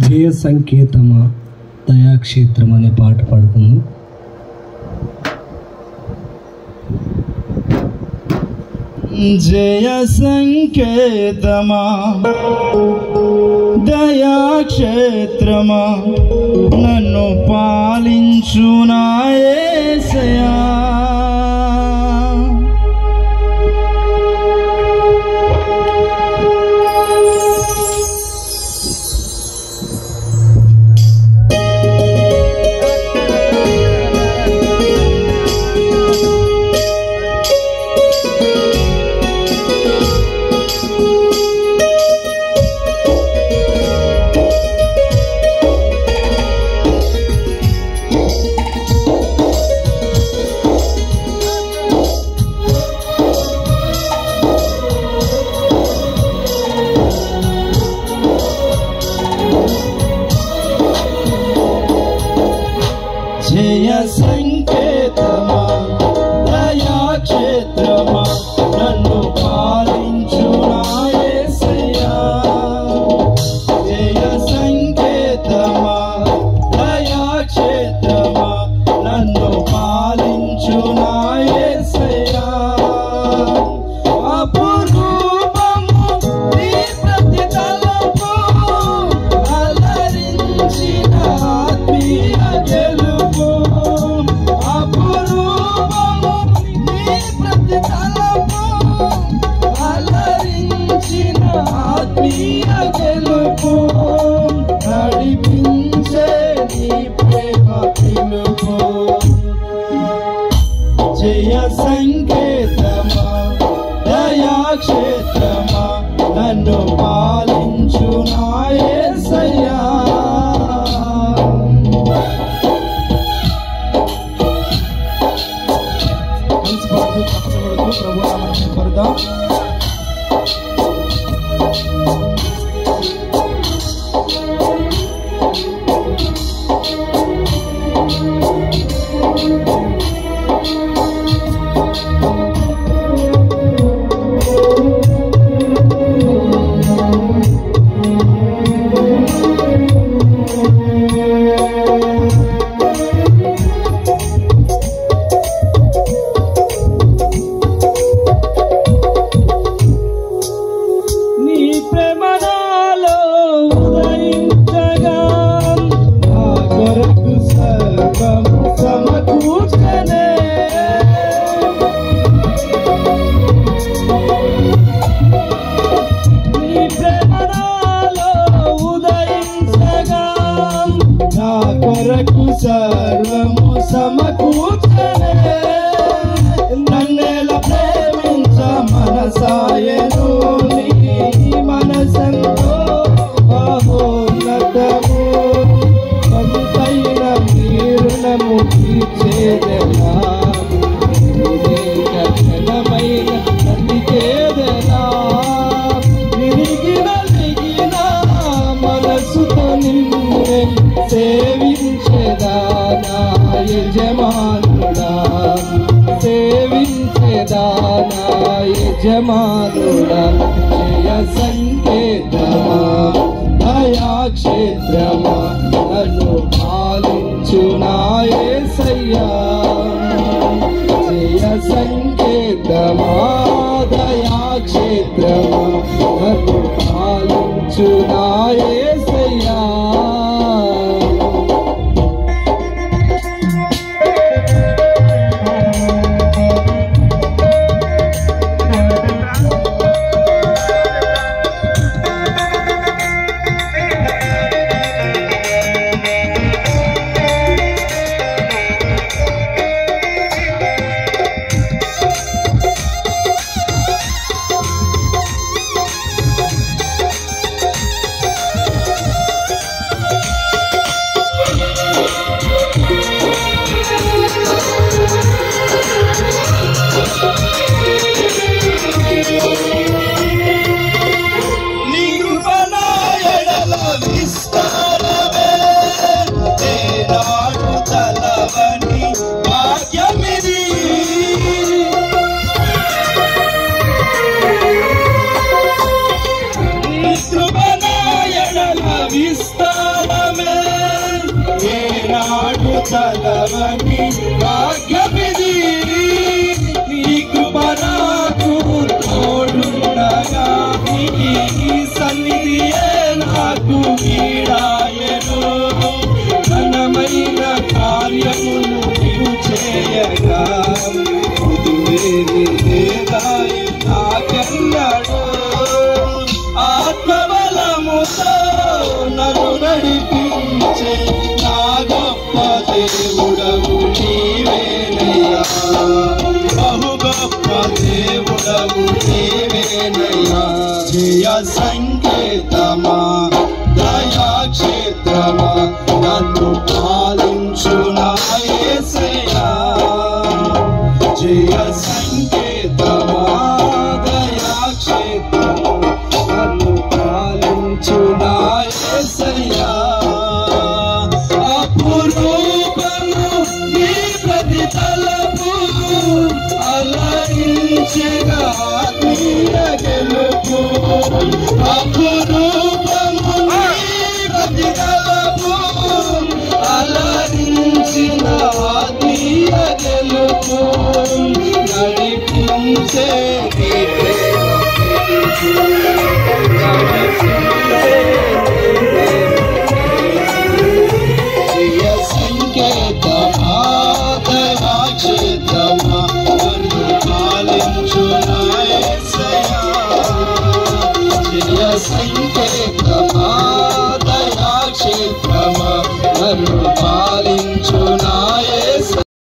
జయ సంకేతమా దయాక్షేత్రం అనే పాట పాడుకుందాం. జయ సంకేతమా దయాక్షేత్రమా నన్ను పాలించు నా యేసయ్యా. జయ సంకేతమా దయాక్షేత్రమా నన్ను పాలించు నా యేసయ్యా. జయ సంకేతమా దయాక్షేత్రమా నన్ను పాలించు నా యేసయ్యా. అపురూపము నీ ప్రతి తలపు అలరించిన ఆత్మీయ గెలుపు. అపురూపము నీ ప్రతి తలపు అలరించిన ఆత్మీయ గెలుపు. నడిపించే నీ ప్రేమ పిలుపు. జయ సంకేతమా దయాక్షేత్రమా నన్ను పాలించు నా యేసయ్యా. ప్రభునామమున పడదాం. నీ ప్రేమ నాలో ఉదయించగా నా కొరకు సర్వము సమకూర్చనే. నీ ప్రేమ నాలో ఉదయించగా నా కొరకు సర్వము సమకూర్చనే. నన్నెల ప్రేమించ మనసాయను నీ మనసంతో మహోన్నతము. కొంతైన నీరుణము తీర్చేదెలా క్షణమైన నందికేదెలా. విరిగిన దిగిన మనసుతో నిన్నే సేవించేదా నా యజమానుడా. సేవించేదా నా యజమానుడా. జయ సంకేతమా దయాక్షేత్రమా నన్ను పాలించు నా యేసయ్యా. జయ సంకేతమా దయాక్షేత్రమా నన్ను పాలించు నా యేసయ్యా. ఉండవని భాగ్యమిది నీ కృప నాకు తోడుండగా నీ సన్నిధియే నాకు వీడాయను ఘనమైన కార్యములు నీవు చేయగా నాకెన్నడు ఆత్మబలముతో నన్ను నడిపించే నా గొప్ప దేవుడవు నీవేనయ్యా బహు గొప్ప దేవుడవు నీవేనయ్యా జయ సంకేతమా దయాక్షేత్రమా నన్ను పాలించు నా యేసయ్యా జయ సంకేతమా దయాక్షేత్రమా నన్ను పాలించు నా యేసయ్యా అపురూపము నీ ప్రతి తలపు అలరించగా ఆత్మీయ గెలుపు అపురూపము నీ ప్రతి తలపు అలరించిన ఆత్మీయ గెలుపు నడిపించే నీ ప్రేమ